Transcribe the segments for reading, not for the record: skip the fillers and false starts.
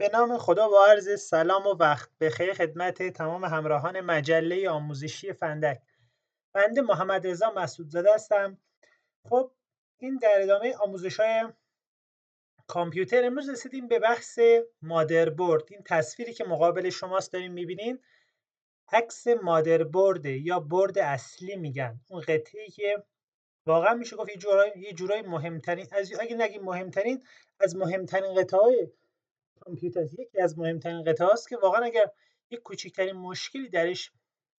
به نام خدا و عرض سلام و وقت بخیر خدمت تمام همراهان مجله آموزشی فندک. بنده محمد رضا مسعودزاده هستم. خب این در ادامه آموزش‌های کامپیوتر امروز رسیدیم به بحث مادربرد. این تصویری که مقابل شماست دارین می‌بینین عکس مادربرد یا برد اصلی میگن. اون قطعه‌ای که واقعا میشه گفت یه جورایی مهمترین، از اگه نگیم مهمترین، از مهمترین قطعه‌های کامپیوتر، یکی از مهمترین قطعاست که واقعا اگر یک کوچکترین مشکلی درش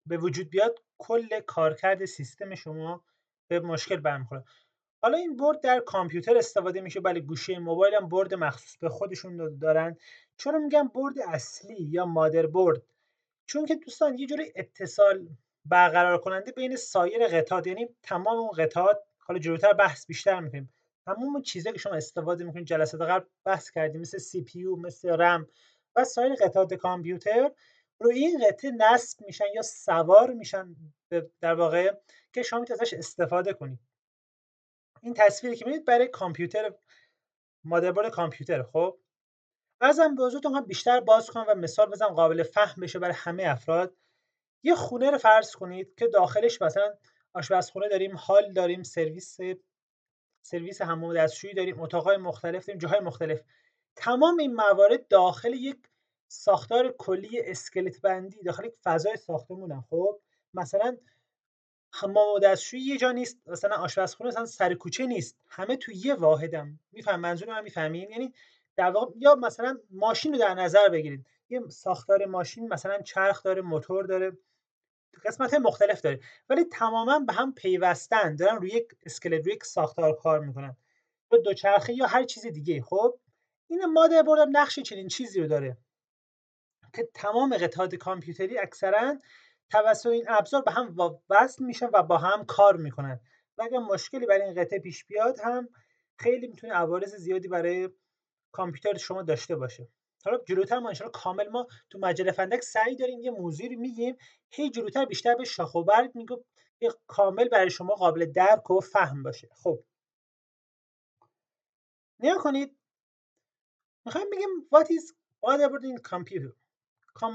به وجود بیاد کل کارکرد سیستم شما به مشکل برمیخوره. حالا این برد در کامپیوتر استفاده میشه، ولی گوشی موبایل هم برد مخصوص به خودشون دارن. چرا میگم برد اصلی یا مادر برد؟ چون که دوستان یه جوری اتصال برقرار کننده بین سایر قطعات، یعنی تمام اون قطعات. حالا جلوتر بحث بیشتر می‌کنیم. تمام اون چیزایی که شما استفاده می‌کنید، جلسات قبل بحث کردیم، مثل سی پی یو، مثل رم و سایر قطعات کامپیوتر، روی این قطعه نصب میشن یا سوار میشن در واقع، که شما میتونید ازش استفاده کنید. این تصویری که می‌بینید برای کامپیوتر، مادربرد کامپیوتر. خب ازم به حضورتون هم بیشتر باز کنم و مثال بزنم قابل فهم بشه برای همه افراد. یه خونه رو فرض کنید که داخلش مثلا آشپزخونه داریم، هال داریم، سرویس حمام دستشویی داریم، اتاق‌های مختلف داریم، جاهای مختلف. تمام این موارد داخل یک ساختار کلی اسکلت بندی، داخل یک فضای ساختمونن. خب مثلا حمام و دستشویی یه جا نیست، مثلا آشپزخونه مثلا سر کوچه نیست، همه تو یه واحدم. میفهم منظور من؟ میفهمین؟ یعنی در واقع، یا مثلا ماشین رو در نظر بگیرید، یه ساختار ماشین مثلا چرخ داره، موتور داره، قسمت مختلف داره، ولی تماما به هم پیوستن، دارن روی یک اسکلت، روی یک ساختار کار میکنن، یا دوچرخه یا هر چیز دیگه. خب این مادربرد هم نقش چنین چیزی رو داره که تمام قطعات کامپیوتری اکثرا توسط این ابزار به هم وصل میشن و با هم کار میکنن، و اگر مشکلی برای این قطعه پیش بیاد هم خیلی میتونه عوارض زیادی برای کامپیوتر شما داشته باشه. حالا جلوتر ما ان کامل، ما تو مجله فندک سعی داریم یه موضوعی رو میگیم، هی جلوتر بیشتر به شاخ و برگ میگم که کامل برای شما قابل درک و فهم باشه. خب نیا کنید، میخوایم بگیم what is motherboard in computer.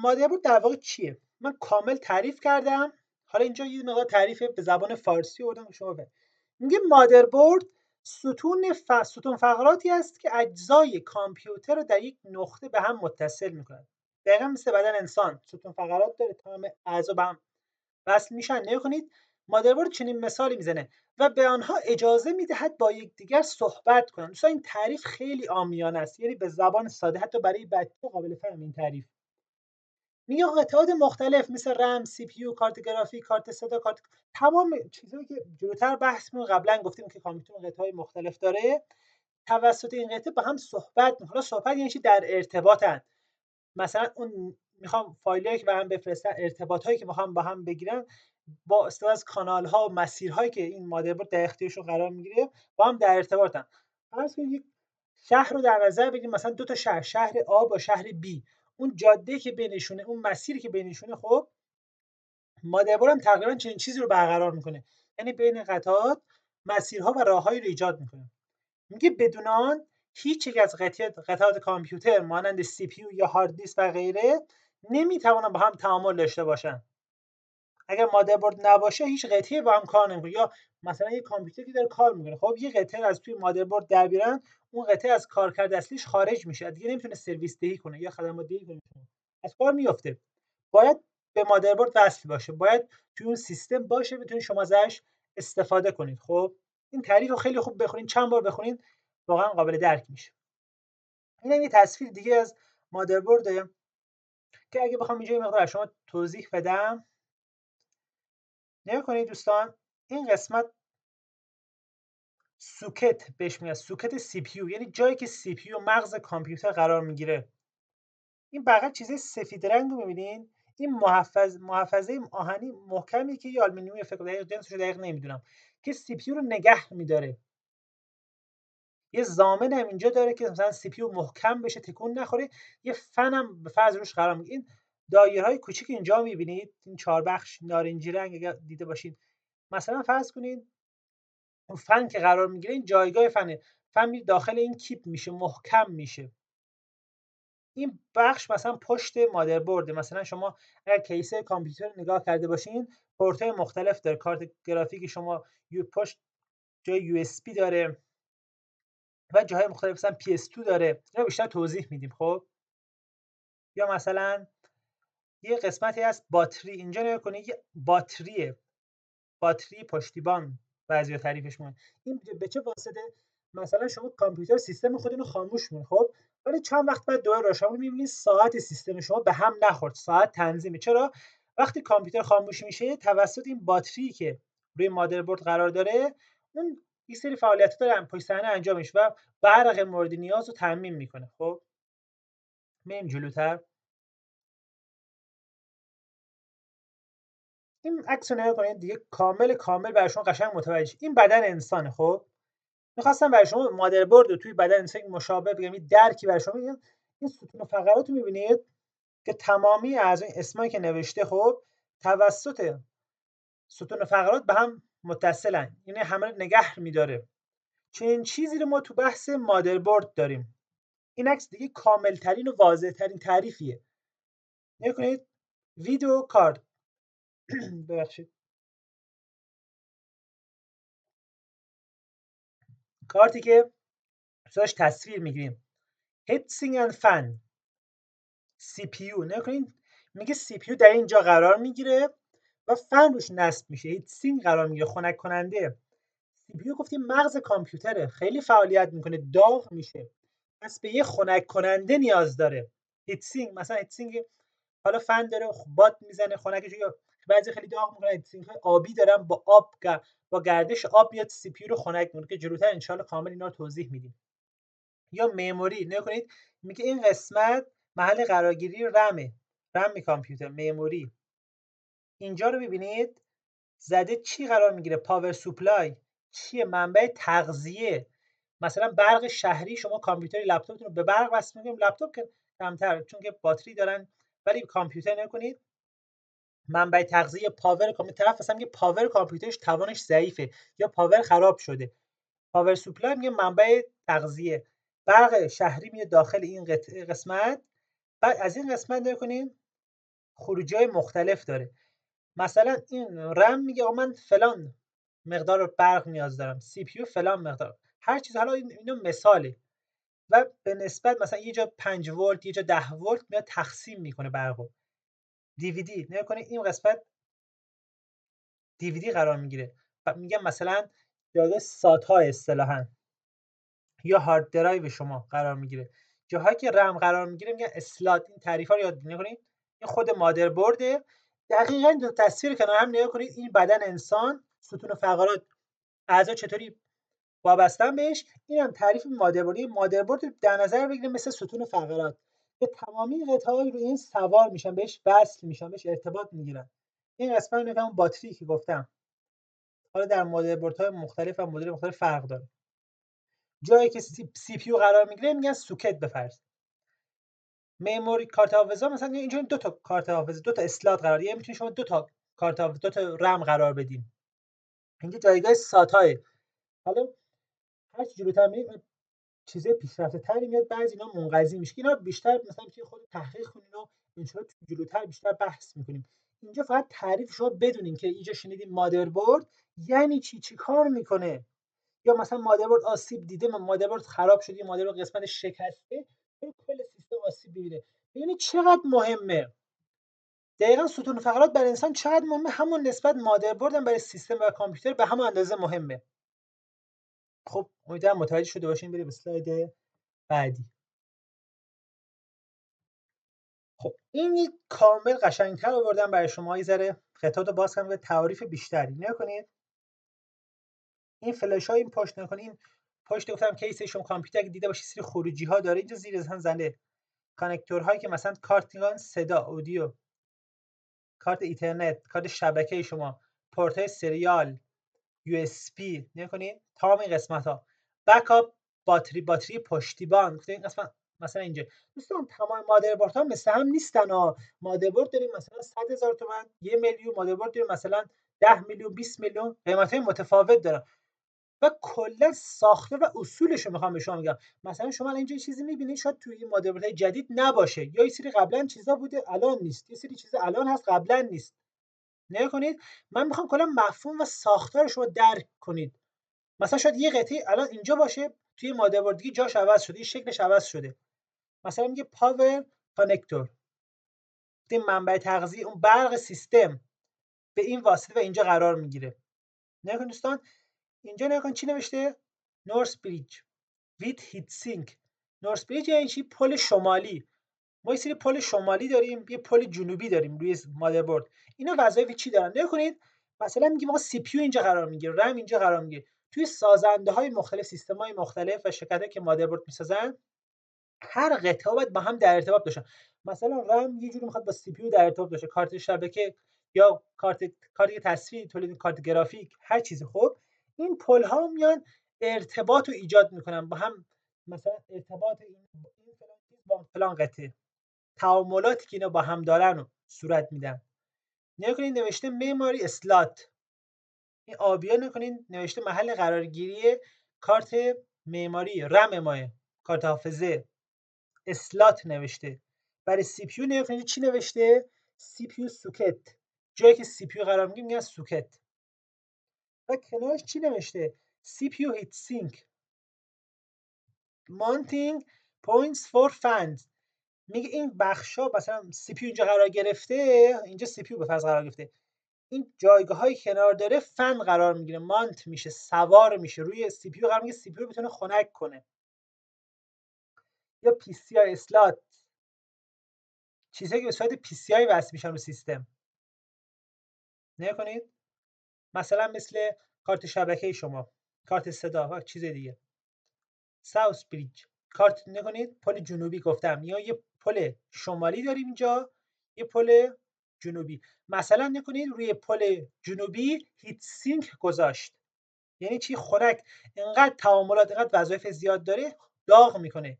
مادربرد در واقع چیه؟ من کامل تعریف کردم، حالا اینجا یه مقدار تعریف به زبان فارسی آوردم که شما ببینید. میگه مادربرد ستون فقراتی است که اجزای کامپیوتر رو در یک نقطه به هم متصل میکنند. دقیقا مثل بدن انسان ستون فقرات داره، تمام اعضا به هم وصل میشن. نگاه کنید، مادربرد چنین مثالی میزنه و به آنها اجازه میدهد با یکدیگر صحبت کنند. دوستان این تعریف خیلی عامیانه است، یعنی به زبان ساده حتی برای بچه قابل فهم این تعریف. میگه قطعات مختلف مثل رم، سی پی یو، کارت گرافیک، کارت صدا، تمام چیزایی که جلوتر بحث می‌کنیم، قبلا گفتیم که کامپیوتر قطعه‌های مختلف داره، توسط این قطعه با هم صحبت می‌کنن. حالا صحبت یعنی چی؟ در ارتباطن. مثلا اون میخوام فایلایی که برام بفرستن، ارتباطایی که میخوام با هم بگیرن، با استفاده از کانال‌ها و مسیرهایی که این مادربرد در اختیارشون قرار میگیره، با هم در ارتباطن. فرض کنید یک شهر رو در نظر بگیریم، مثلا دو تا شهر A با شهر B، اون جاده که بینشونه، اون مسیری که بینشونه، خب مادربرد هم تقریبا چنین چیزی رو برقرار میکنه، یعنی بین قطعات مسیرها و راههایی رو ایجاد میکنه. میگه بدون آن هیچ یک از قطعات کامپیوتر مانند سی پی یو یا هارد دیسک و غیره نمیتوانن با هم تعامل داشته باشن. اگر مادربرد نباشه هیچ قطعه‌ای با هم کار نمیکنه. یا مثلا یه کامپیوتری که داره کار میکنه، خب یه قطعه از توی مادربرد در بیارن، اون قطعه از کارکرد اصلیش خارج میشه، دیگه نمیتونه سرویس دهی کنه یا خدمات دهی کنه، از کار میفته. باید به مادربرد وصل باشه، باید توی اون سیستم باشه، بتونید شما ازش استفاده کنید. خب این تعریف رو خیلی خوب بخونید، چند بار بخونید، واقعا قابل درک میشه. این یه تصویر دیگه از مادربرد که اگه بخوام اینجا یه مقدار شما توضیح بدم، نگاه کنید دوستان. این قسمت سوکت بهش میگن، سوکت سی پی یو، یعنی جایی که سی پی یو مغز کامپیوتر قرار میگیره. این بغل چیزای سفید رنگ رو می‌بینین، این محفظه آهنی محکمی که یه آلومینیومی، فکر دقیق جنسش رو دقیق نمیدونم، که سی پی یو رو نگه میداره. یه ضامن هم اینجا داره که مثلا سی پی یو محکم بشه، تکون نخوره. یه فن هم به فرض روش قرار میگیره. این دایرهای کوچیک اینجا می‌بینید، این چهار بخش نارنجی رنگ اگر دیده باشید، مثلا فرض کنید اون فن که قرار میگیره، این جایگاه فنه. فن داخل این کیپ میشه، محکم میشه. این بخش مثلا پشت مادربرد. مثلا شما اگر کیس کامپیوتر نگاه کرده باشین، پورت‌های مختلف داره. کارت گرافیک شما پشت جای یو اس بی داره و جاهای مختلف مثلا PS2 داره. اینا بیشتر توضیح میدیم. خب یا مثلا یه قسمتی هست باتری، اینجا نگاه کنید یه باتری پشتیبان بعضیا تعریفش میکنن. این به چه واسطه؟ مثلا شما کامپیوتر سیستم خودتون رو خاموش می‌کنید، خب ولی چند وقت بعد دوباره روشن می‌بینید ساعت سیستم شما به هم نخورد، ساعت تنظیمه. چرا؟ وقتی کامپیوتر خاموش میشه توسط این باتری که روی مادربرد قرار داره، اون یه سری فعالیت‌ها داره پشت صحنه انجام میشه و برق مورد نیاز رو تامین میکنه. خب میریم جلوتر. این عکس رو نگاه کنید دیگه، کامل برای شما قشنگ متوجه شید. این بدن انسانه. خب میخواستم برای شما مادربرد رو توی بدن انسان مشابه بگم، این درکی برای شما بگم. این ستون فقرات رو می‌بینید که تمامی از این اسمایی که نوشته خب توسط ستون فقرات به هم متصلن، یعنی همه رو نگه می‌داره. چنین چیزی رو ما تو بحث مادربرد داریم. این عکس دیگه کامل‌ترین و واضح‌ترین تعریفیه. نگاه کنید، ویدیو کارت ببخشید، کارتی که ازش تصویر می‌گیریم، هیتسینگ اند فن سی پی یو. نکنید میگه سی پی یو در اینجا قرار میگیره و فن روش نصب میشه، هیت سینک قرار میگیره، خنک کننده. سی پی یو گفتیم مغز کامپیوتره، خیلی فعالیت میکنه، داغ میشه، پس به یه خنک کننده نیاز داره. هیت سینک مثلا هیت سینک حالا فن داره، باد میزنه خنکش، یا بعضی خیلی داغ میکنه، هیت سینک های آبی دارن با با گردش آب میاد سی پی یو رو خنک میکنه که جلوتر ان کامل اینا رو توضیح میدیم. یا مموری، نگاه کنید میگه این قسمت محل قرارگیری رم کامپیوتر، مموری. اینجا رو ببینید زده چی قرار میگیره؟ پاور سوپلای چیه؟ منبع تغذیه. مثلا برق شهری، شما کامپیوتر لپتاپتون رو به برق وصل می‌کنید، لپتاپ که کمتر چون که باتری دارن، ولی کامپیوتر نکنید منبع تغذیه پاور کامپیوتر. طرف مثلا میگه پاور کامپیوترش توانش ضعیفه یا پاور خراب شده، پاور سوپلای میگه منبع تغذیه. برق شهری میاد داخل این قسمت. بعد از این قسمت نکنیم خروجی‌های مختلف داره. مثلا این رم میگه من فلان مقدار برق نیاز دارم، سی پی یو فلان مقدار، هر چیز. حالا اینو مثاله و به نسبت مثلا یه جا 5 ولت یه جا 10 ولت میاد تقسیم میکنه برقو. دی وی دی نگاه کنید این قسمت دی وی دی قرار میگیره و میگم مثلا جایگاه سات ها اصطلاحاً یا هارد درایو شما قرار میگیره. جاهایی که رم قرار میگیره میگن اسلات. این تعریفا رو یاد کنید. این خود مادربرد. دقیقاً دو تصویر کنار هم نگاه کنید، این بدن انسان، ستون فقرات، اعضا چطوری وابستن بهش. اینم تعریف مادربرد در نظر بگیریم مثل ستون فقرات که تمامی قطعه‌ها رو این سوار میشن، بهش وصل میشن، بهش ارتباط میگیرن. این قسمت نگاه باتری که گفتم، حالا در مادربردهای مختلف و مدل مختلف فرق داره. جایی که سی پی یو قرار میگیره میگن سوکت بفرست. مموری کارت حافظه مثلا اینجا دو تا کارت حافظه، دو تا اسلات قرار، یعنی میتونید شما دو تا کارت حافظه، دو تا رم قرار بدیم. اینجا جایگاه ساتای. حالا هر چی جلوتر میریم چیزای پیشرفته تری میاد، بعضی اینا منقضی میشه. اینا بیشتر مثلا میتونید خود تحقیق کنین و ان جلوتر بیشتر بحث میکنیم. اینجا فقط تعریف شما بدونین که اینجا شنیدیم مادربرد یعنی چی کار میکنه. یا مثلا مادربرد آسیب دیده، مادربرد خراب شده، مادربرد قسمت شکسته، کل سیستم آسیب دیده. یعنی چقدر مهمه. دقیقاً ستون فقرات برای انسان چقدر مهمه، همون نسبت مادربرد هم برای سیستم و کامپیوتر به همون اندازه مهمه. خب امیدوارم متوجه شده باشین. بریم اسلاید بعدی. خب این کامل قشنگتر آوردم برای شما، یه ذره خطات رو باز کنم به تعریف بیشتری. نگاه کنید این فلش های این پشت، نگاه کنید این پشت گفتم کیس شما کامپیوتر که دیده باشید سری خروجی ها داره. اینجا زیر زنده کانکتورهایی که مثلا کارت صدا، اودیو، کارت اینترنت، کارت شبکه شما، پورت های سریال، یو اس بی. نگاه کنید تمام این قسمت ها، بکاپ، باتری پشتیبان. این قسمت مثلا اینجا دوستان تمام مادربردها مثل هم نیستن ها. مادربرد داریم مثلا 100,000 تومان، 1 میلیون، مادربرد داریم مثلا 10 میلیون، 20 میلیون، قیمت های متفاوت دارن. و کلا ساختار و اصولش رو میخوام به شما میگم. مثلا شما الان اینجا یه چیزی میبینید شاید توی این مادربردهای جدید نباشه، یا یه سری قبلا چیزا بوده الان نیست، یه سری چیزا الان هست قبلا نیست. نگاه کنید، من میخوام کلا مفهوم و ساختارش رو درک کنید. مثلا شاید یه قطعه الان اینجا باشه، توی مادربرد دیگه جاش عوض شده، شکلش عوض شده. مثلا میگه پاور کانکتور، این منبع تغذیه اون برق سیستم به این واسطه و اینجا قرار میگیره. نگاه کن دوستان، اینجا نگاه کن چی نوشته؟ نورس بریج ویت هیت سینک. نورس بریج یعنی چی؟ پل شمالی. ما یه سری پل شمالی داریم، یه پل جنوبی داریم روی مادربرد. اینا وظایف چی دارن؟ نگاه کنید، مثلا میگیم ما سی پی یو اینجا قرار میگیره، رم اینجا قرار میگیره. توی سازنده های مختلف، سیستم های مختلف و شرکتایی که مادربرد میسازن، هر قطعه باید با هم در ارتباط باشن. مثلا رم یه جوری میخواد با سی پی یو در ارتباط باشه، کارت شبکه یا کارت تصویر، تولید کارت گرافیک، هر چیزی. خب این پل ها میان ارتباط رو ایجاد میکنن با هم. مثلا ارتباط این فلان چیز با فلان قطعه، تعاملاتی که اینا با هم دارن رو صورت میدن. نگاه کنید نوشته معماری اسلات، این آبیا نکنین نوشته محل قرارگیری کارت معماری رم ماه، کارت حافظه. اسلات نوشته. برای سی پی یو نگاه کنید چی نوشته؟ سی پی یو سوکت، جایی که سی پی یو قرار میگیره میگن سوکت. و کنارش چی نوشته؟ سی پی یو هیت سینک مانتینگ پوینتس فور فنز. میگه این بخشا، مثلا سی پی یو اینجا قرار گرفته، اینجا سی پی یو به فرض قرار گرفته، این جایگاه‌های کنار داره فن قرار میگیره، مانت میشه، سوار میشه روی سی پی یو، قرار میگه سی پی یو بتونه خنک کنه. یا پی سی آی اسلات، چیزایی که به صورت پی سی آی وصل میشن رو سیستم. نگاه کنید، مثلا مثل کارت شبکه شما، کارت صدا و چیز دیگه. ساوث بریج کارت، نگاه کنید پل جنوبی گفتم، یا یه پل شمالی داریم اینجا، یه پل جنوبی. مثلا نگاه کنید روی پل جنوبی هیت سینک گذاشت، یعنی چی؟ خنک. اینقدر تعاملات، اینقدر وظایف زیاد داره، داغ میکنه،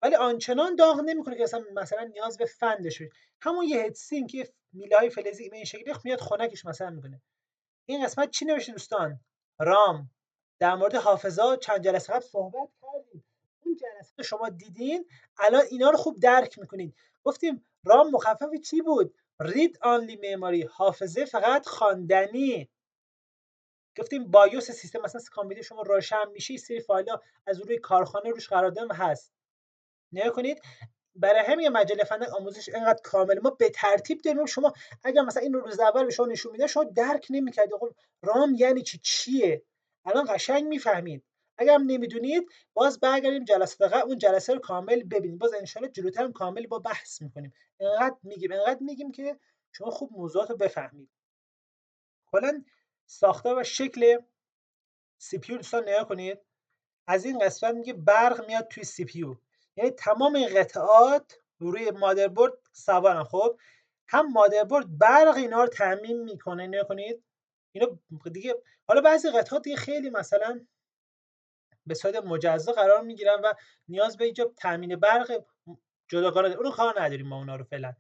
ولی آنچنان داغ نمیکنه که مثلا نیاز به فن داشته. همون یه هیت سینک، یه میله های فلزی این شکلی میاد خنکش مثلا میکنه. این قسمت چی نوشته دوستان؟ رام. در مورد حافظه چند جلسه قبل صحبت کردیم، اون جلسه که شما دیدین الان اینا رو خوب درک میکنید. گفتیم رام مخفف چی بود؟ رید آنلی مموری، حافظه فقط خواندنی. گفتیم بایوس سیستم، مثلا کامپیوتر شما روشن میشه، سری فایل‌ها از روی کارخانه روش قرار دادن و هست. نگاه کنید، برای همین مجله فن آموزش اینقدر کامل، ما به ترتیب داریم. شما اگر مثلا این رو روز اول به شما نشون میده، شما درک نمی‌کردید خب رام یعنی چی، چیه. الان قشنگ میفهمید. اگر هم نمیدونید باز برگردیم جلسه قبل، اون جلسه رو کامل ببینید، باز ان شاءالله جلوتر هم کامل با بحث می‌کنیم. اینقدر میگیم که شما خوب موضوعات رو بفهمید. کلا ساختار و شکل سی پی یو دوستان نگاه کنید، از این قسمت میگه برق میاد توی سی پی یو، یعنی تمام این قطعات روی مادربرد سوارن. خب هم مادربرد برق اینا رو تامین میکنه. نگاه کنید اینا دیگه، حالا بعضی قطعات دیگه خیلی مثلا به صورت مجزا قرار میگیرن و نیاز به ایجاب تامین برق جداگانه اون رو کار نداریم ما اونا رو فعلا.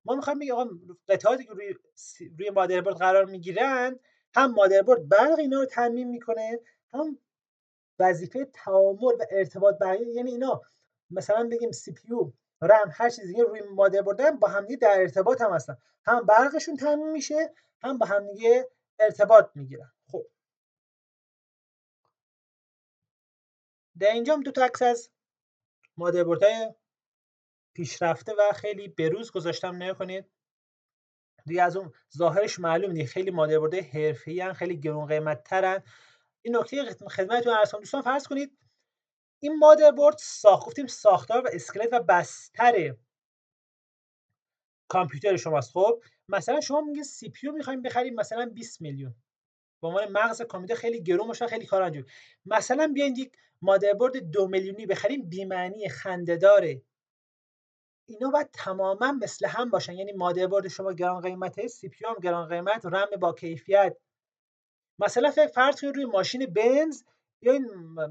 ما میخوایم بگیم آقا قطعاتی که روی مادربرد قرار میگیرن، هم مادربرد برق اینا رو تامین میکنه، هم وظیفه تعامل و ارتباط برقراری. یعنی اینا مثلا بگیم سی پی یو، رم، هر چیزی دیگه روی مادربرد با هم در ارتباط هم هستن، هم برقشون تامین میشه، هم با هم دیگه ارتباط میگیرن. خب در اینجا هم دو تا عکس از مادربردهای پیشرفته و خیلی بروز گذاشتم. نگاه کنید دیگه، از اون ظاهرش معلوم نیست خیلی مادربردهای حرفه‌ای ان، خیلی گرون قیمت ترن. این نکته خدمتتون عرض کنم دوستان، فرض کنید این مادربرد گفتیم ساختار و اسکلت و بستر کامپیوتر شماست. خب مثلا شما میگه سی پی یو میخوایم بخریم مثلا 20 میلیون، به عنوان مغز کامپیوتر خیلی گرون باشه، خیلی کار انجام. مثلا بیاین یک مادربرد 2 میلیونی بخریم، بی معنی، خنده‌داره. اینا باید تماما مثل هم باشن، یعنی مادربرد شما گران قیمته، سی پی یو هم گران قیمت، رم با کیفیت. مثلا فرض کنید روی ماشین بنز یا این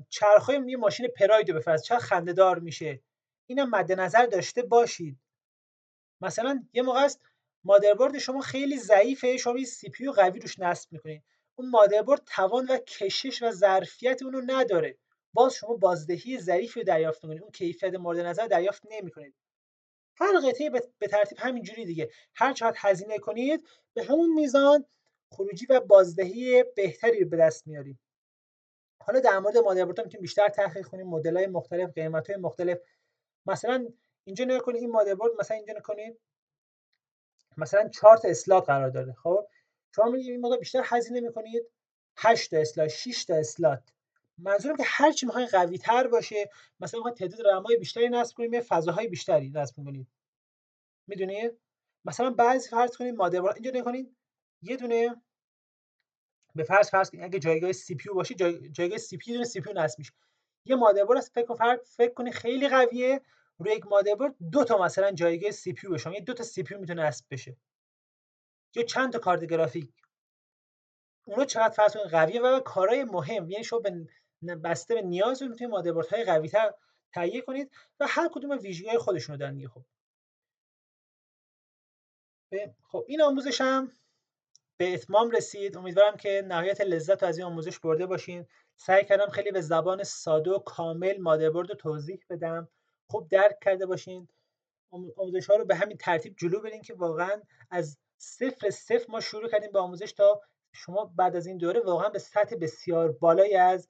چرخای یه ماشین پراید رو بفرض، چقدر خنده‌دار میشه. اینم مد نظر داشته باشید. مثلا یه موقع است مادربرد شما خیلی ضعیفه، شما یه سی پی یو قوی روش نصب میکنید، اون مادربرد توان و کشش و ظرفیت اون رو نداره، باز شما بازدهی ظریفی رو دریافت می‌کنید، اون کیفیت مورد نظر دریافت نمی‌کنید. هر قطعه به ترتیب همینجوری دیگه، هر چقدر هزینه کنید به همون میزان خروجی و بازدهی بهتری رو به دست میارید. حالا در مورد مادربردها میتونیم بیشتر تحقیق کنیم، مدل‌های مختلف، قیمت‌های مختلف. مثلا اینجا نگاه کنید، این مادربرد مثلا اینجا نگاه کنید، مثلا 4 تا اسلات قرار داره. خب شما میگید این موقع بیشتر هزینه میکنید، 8 تا اسلات، 6 تا اسلات. منظورم که هر چی میخواین قوی تر باشه، مثلا میخواین تعداد رمای بیشتری نصب کنید، فضاهای بیشتری نصب کنید. میدونید؟ مثلا بعضی فرض کنید مادربرد اینجا نگاه کنید، یه دونه به فرض کنید اگه جایگاه سی پی یو باشه، جایگاه سی پی یو دونه سی پی یو نصب میشه. یه مادربرد است، فکر کنید خیلی قویه، روی یک مادربرد دو تا مثلا جایگاه سی پی یو بشه، یه دو تا سی پی یو میتونه نصب بشه، یا چند تا کارت گرافیک. اونا چقدر فرض کنید قویه و کارهای مهم، یعنی شما بسته به نیاز میتونید مادربردهای قوی‌تر تهیه کنید و هر کدوم ویژگی‌های خودشونو دارن دیگه. خب این آموزش هم به اتمام رسید. امیدوارم که نهایت لذت رو از این آموزش برده باشین. سعی کردم خیلی به زبان ساده و کامل مادربرد رو توضیح بدم، خوب درک کرده باشین. آموزش ها رو به همین ترتیب جلو برین که واقعا از صفر ما شروع کردیم به آموزش تا شما بعد از این دوره واقعا به سطح بسیار بالایی از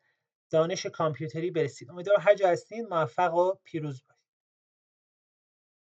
دانش کامپیوتری برسید. امیدوارم هر جا هستین موفق و پیروز باشید.